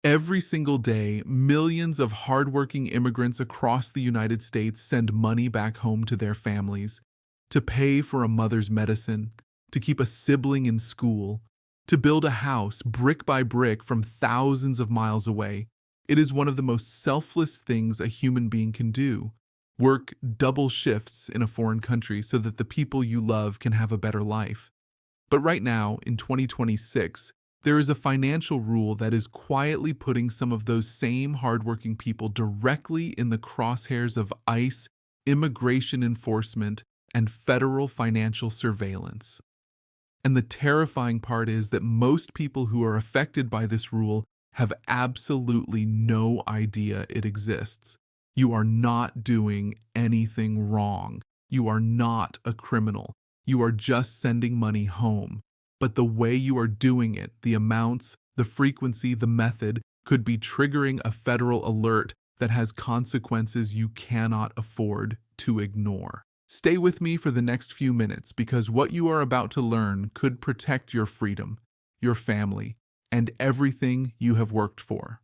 Every single day, millions of hardworking immigrants across the United States send money back home to their families to pay for a mother's medicine, to keep a sibling in school, to build a house brick by brick from thousands of miles away. It is one of the most selfless things a human being can do. Work double shifts in a foreign country so that the people you love can have a better life. But right now, in 2026, there is a financial rule that is quietly putting some of those same hardworking people directly in the crosshairs of ICE, immigration enforcement, and federal financial surveillance. And the terrifying part is that most people who are affected by this rule have absolutely no idea it exists. You are not doing anything wrong. You are not a criminal. You are just sending money home. But the way you are doing it, the amounts, the frequency, the method, could be triggering a federal alert that has consequences you cannot afford to ignore. Stay with me for the next few minutes because what you are about to learn could protect your freedom, your family, and everything you have worked for.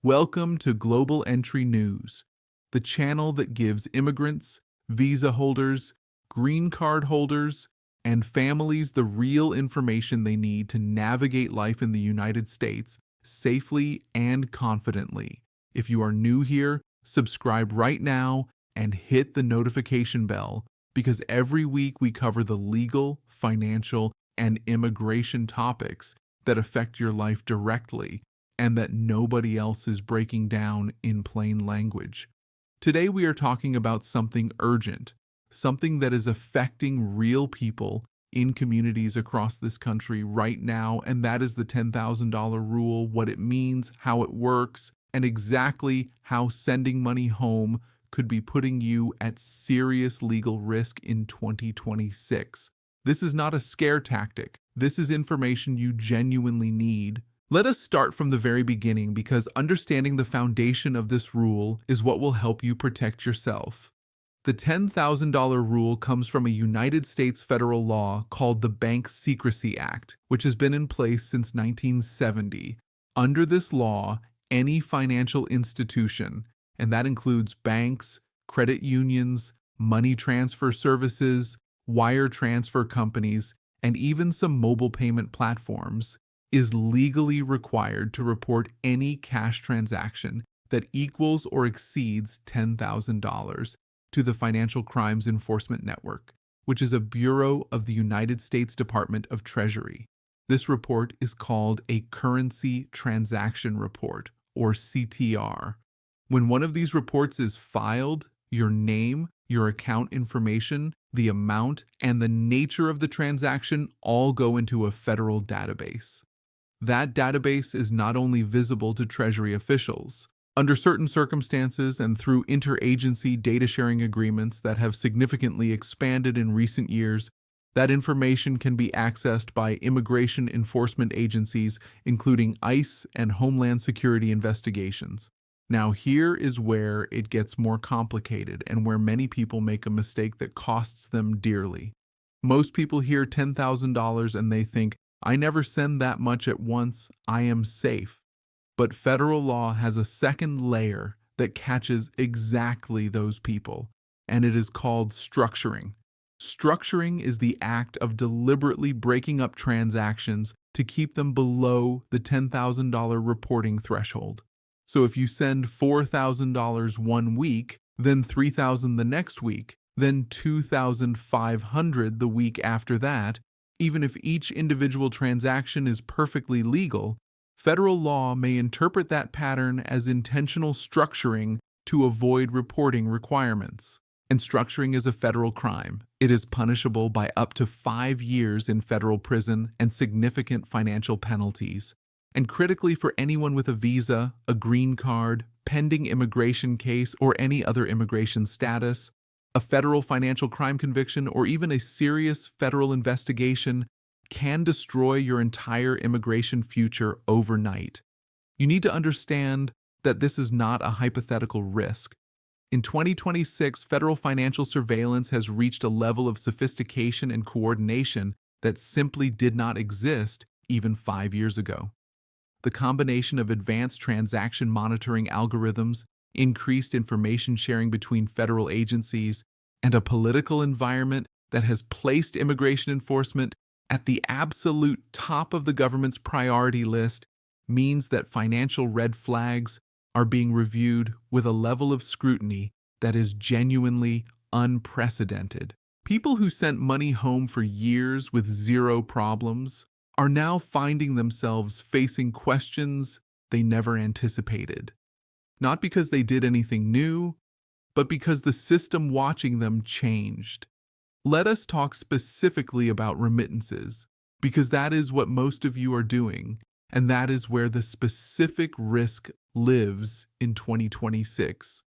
Welcome to Global Entry News, the channel that gives immigrants, visa holders, green card holders, and families the real information they need to navigate life in the United States safely and confidently. If you are new here, subscribe right now and hit the notification bell because every week we cover the legal, financial, and immigration topics that affect your life directly and that nobody else is breaking down in plain language. Today we are talking about something urgent, something that is affecting real people in communities across this country right now, and that is the $10,000 rule, what it means, how it works, and exactly how sending money home could be putting you at serious legal risk in 2026. This is not a scare tactic. This is information you genuinely need. Let us start from the very beginning because understanding the foundation of this rule is what will help you protect yourself. The $10,000 rule comes from a United States federal law called the Bank Secrecy Act, which has been in place since 1970. Under this law, any financial institution, and that includes banks, credit unions, money transfer services, wire transfer companies, and even some mobile payment platforms, is legally required to report any cash transaction that equals or exceeds $10,000 to the Financial Crimes Enforcement Network, which is a bureau of the United States Department of Treasury. This report is called a Currency Transaction Report, or CTR. When one of these reports is filed, your name, your account information, the amount, and the nature of the transaction all go into a federal database. That database is not only visible to Treasury officials. Under certain circumstances and through interagency data sharing agreements that have significantly expanded in recent years, that information can be accessed by immigration enforcement agencies, including ICE and Homeland Security investigations. Now, here is where it gets more complicated and where many people make a mistake that costs them dearly. Most people hear $10,000 and they think, I never send that much at once, I am safe. But federal law has a second layer that catches exactly those people, and it is called structuring. Structuring is the act of deliberately breaking up transactions to keep them below the $10,000 reporting threshold. So if you send $4,000 one week, then $3,000 the next week, then $2,500 the week after that, even if each individual transaction is perfectly legal, federal law may interpret that pattern as intentional structuring to avoid reporting requirements. And structuring is a federal crime. It is punishable by up to 5 years in federal prison and significant financial penalties. And critically, for anyone with a visa, a green card, pending immigration case, or any other immigration status, a federal financial crime conviction, or even a serious federal investigation can destroy your entire immigration future overnight. You need to understand that this is not a hypothetical risk. In 2026, federal financial surveillance has reached a level of sophistication and coordination that simply did not exist even 5 years ago. The combination of advanced transaction monitoring algorithms, increased information sharing between federal agencies, and a political environment that has placed immigration enforcement at the absolute top of the government's priority list means that financial red flags are being reviewed with a level of scrutiny that is genuinely unprecedented. People who sent money home for years with zero problems are now finding themselves facing questions they never anticipated. Not because they did anything new, but because the system watching them changed. Let us talk specifically about remittances, because that is what most of you are doing, and that is where the specific risk lives in 2026.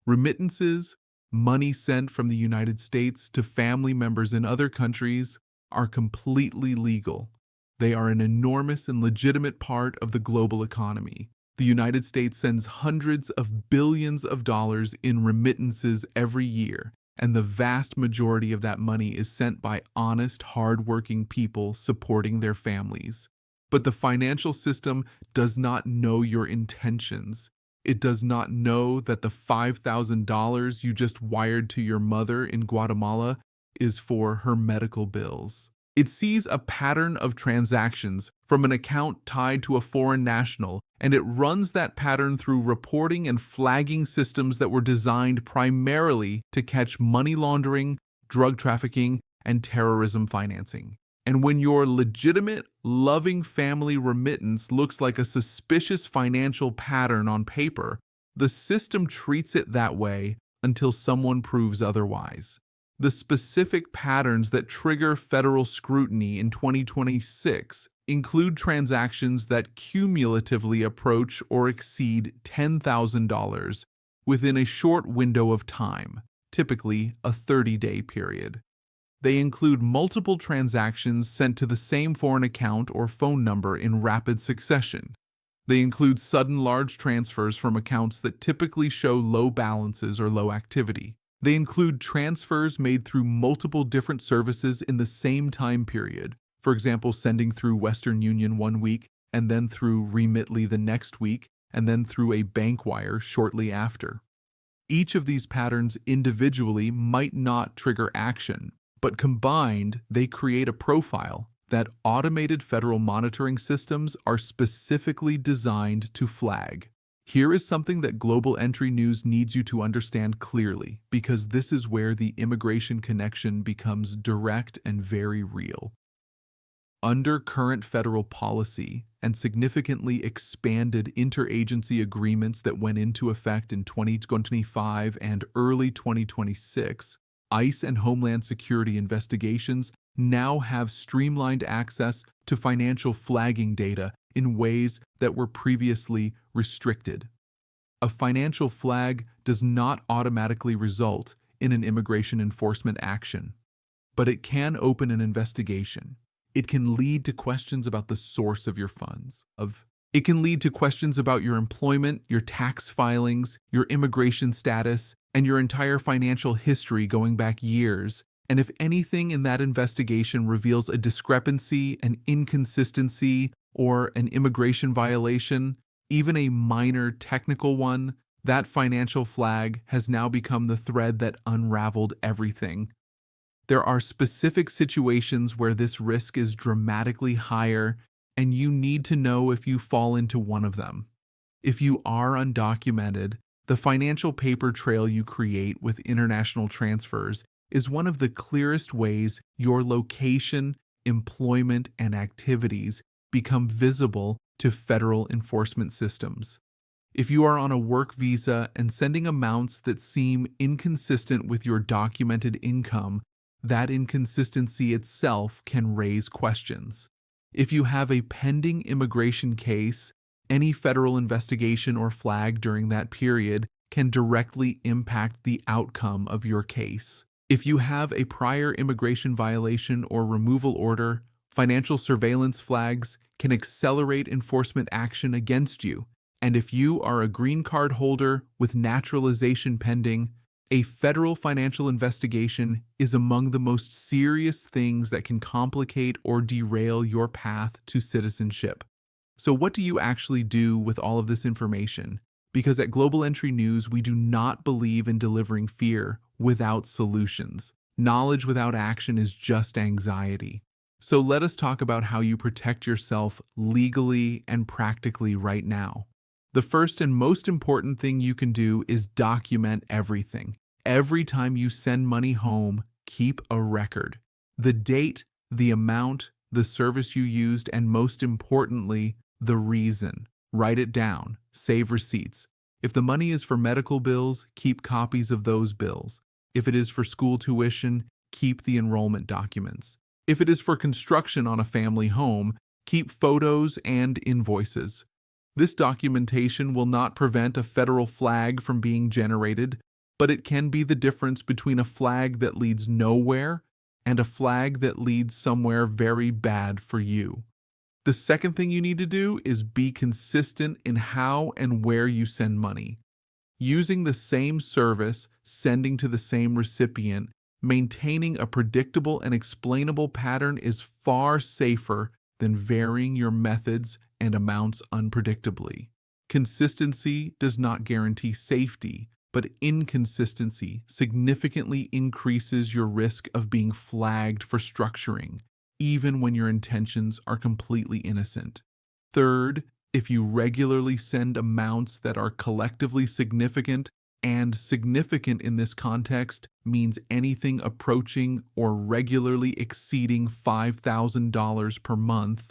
Remittances, money sent from the United States to family members in other countries, are completely legal. They are an enormous and legitimate part of the global economy. The United States sends hundreds of billions of dollars in remittances every year, and the vast majority of that money is sent by honest, hardworking people supporting their families. But the financial system does not know your intentions. It does not know that the $5,000 you just wired to your mother in Guatemala is for her medical bills. It sees a pattern of transactions from an account tied to a foreign national, and it runs that pattern through reporting and flagging systems that were designed primarily to catch money laundering, drug trafficking, and terrorism financing. And when your legitimate, loving family remittance looks like a suspicious financial pattern on paper, the system treats it that way until someone proves otherwise. The specific patterns that trigger federal scrutiny in 2026 include transactions that cumulatively approach or exceed $10,000 within a short window of time, typically a 30-day period. They include multiple transactions sent to the same foreign account or phone number in rapid succession. They include sudden large transfers from accounts that typically show low balances or low activity. They include transfers made through multiple different services in the same time period, for example, sending through Western Union one week, and then through Remitly the next week, and then through a bank wire shortly after. Each of these patterns individually might not trigger action, but combined, they create a profile that automated federal monitoring systems are specifically designed to flag. Here is something that Global Entry News needs you to understand clearly, because this is where the immigration connection becomes direct and very real. Under current federal policy and significantly expanded interagency agreements that went into effect in 2025 and early 2026, ICE and Homeland Security investigations now have streamlined access to financial flagging data in ways that were previously restricted. A financial flag does not automatically result in an immigration enforcement action, but it can open an investigation. It can lead to questions about the source of your funds. It can lead to questions about your employment, your tax filings, your immigration status, and your entire financial history going back years. And if anything in that investigation reveals a discrepancy, an inconsistency, or an immigration violation, even a minor technical one, that financial flag has now become the thread that unraveled everything. There are specific situations where this risk is dramatically higher, and you need to know if you fall into one of them. If you are undocumented, the financial paper trail you create with international transfers is one of the clearest ways your location, employment, and activities become visible to federal enforcement systems. If you are on a work visa and sending amounts that seem inconsistent with your documented income, that inconsistency itself can raise questions. If you have a pending immigration case, any federal investigation or flag during that period can directly impact the outcome of your case. If you have a prior immigration violation or removal order, financial surveillance flags can accelerate enforcement action against you. And if you are a green card holder with naturalization pending, a federal financial investigation is among the most serious things that can complicate or derail your path to citizenship. So what do you actually do with all of this information? Because at Global Entry News, we do not believe in delivering fear without solutions. Knowledge without action is just anxiety. So let us talk about how you protect yourself legally and practically right now. The first and most important thing you can do is document everything. Every time you send money home, keep a record. The date, the amount, the service you used, and most importantly, the reason. Write it down. Save receipts. If the money is for medical bills, keep copies of those bills. If it is for school tuition, keep the enrollment documents. If it is for construction on a family home, keep photos and invoices. This documentation will not prevent a federal flag from being generated, but it can be the difference between a flag that leads nowhere and a flag that leads somewhere very bad for you. The second thing you need to do is be consistent in how and where you send money. Using the same service, sending to the same recipient, maintaining a predictable and explainable pattern is far safer than varying your methods and amounts unpredictably. Consistency does not guarantee safety, but inconsistency significantly increases your risk of being flagged for structuring, even when your intentions are completely innocent. Third, if you regularly send amounts that are collectively significant, and significant in this context means anything approaching or regularly exceeding $5,000 per month,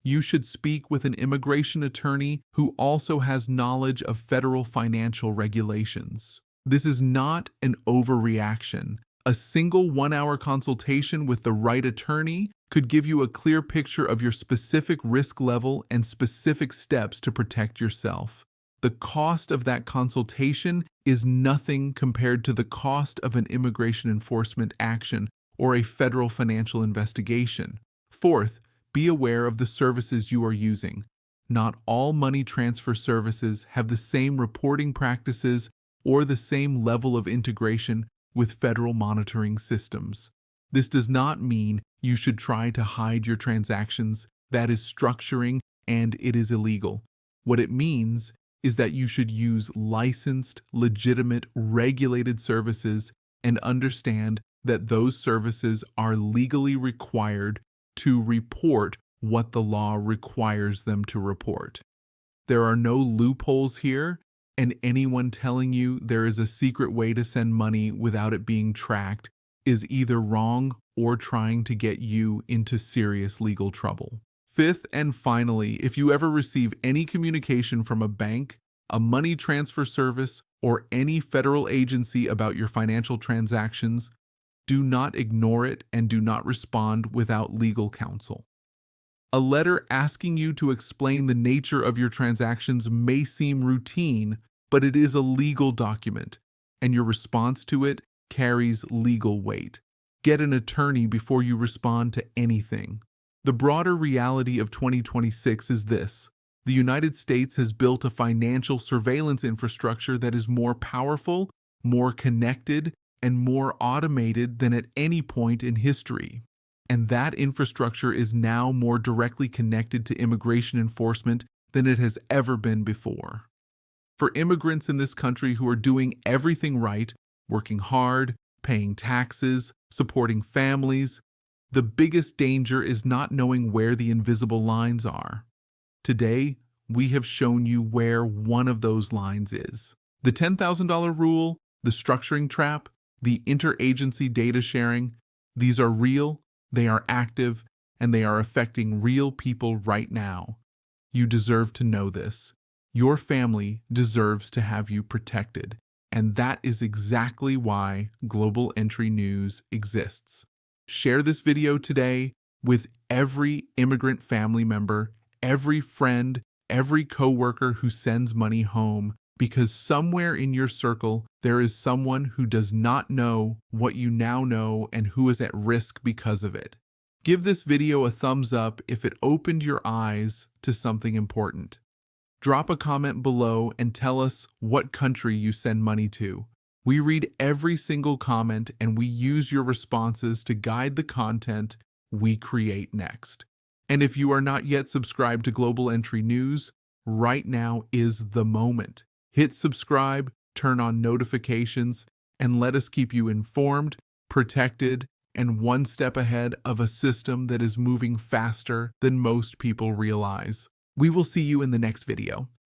you should speak with an immigration attorney who also has knowledge of federal financial regulations. This is not an overreaction. A single 1-hour consultation with the right attorney could give you a clear picture of your specific risk level and specific steps to protect yourself. The cost of that consultation is nothing compared to the cost of an immigration enforcement action or a federal financial investigation. Fourth, be aware of the services you are using. Not all money transfer services have the same reporting practices or the same level of integration with federal monitoring systems. This does not mean you should try to hide your transactions. That is structuring and it is illegal. What it means is that you should use licensed, legitimate, regulated services and understand that those services are legally required to report what the law requires them to report. There are no loopholes here, and anyone telling you there is a secret way to send money without it being tracked is either wrong or trying to get you into serious legal trouble. Fifth and finally, if you ever receive any communication from a bank, a money transfer service, or any federal agency about your financial transactions, do not ignore it and do not respond without legal counsel. A letter asking you to explain the nature of your transactions may seem routine, but it is a legal document, and your response to it carries legal weight. Get an attorney before you respond to anything. The broader reality of 2026 is this: the United States has built a financial surveillance infrastructure that is more powerful, more connected, and more automated than at any point in history. And that infrastructure is now more directly connected to immigration enforcement than it has ever been before. For immigrants in this country who are doing everything right, working hard, paying taxes, supporting families, the biggest danger is not knowing where the invisible lines are. Today, we have shown you where one of those lines is. The $10,000 rule, the structuring trap, the interagency data sharing, these are real, they are active, and they are affecting real people right now. You deserve to know this. Your family deserves to have you protected, and that is exactly why Global Entry News exists. Share this video today with every immigrant family member, every friend, every coworker who sends money home, because somewhere in your circle there is someone who does not know what you now know and who is at risk because of it. Give this video a thumbs up if it opened your eyes to something important. Drop a comment below and tell us what country you send money to. We read every single comment and we use your responses to guide the content we create next. And if you are not yet subscribed to Global Entry News, right now is the moment. Hit subscribe, turn on notifications, and let us keep you informed, protected, and one step ahead of a system that is moving faster than most people realize. We will see you in the next video.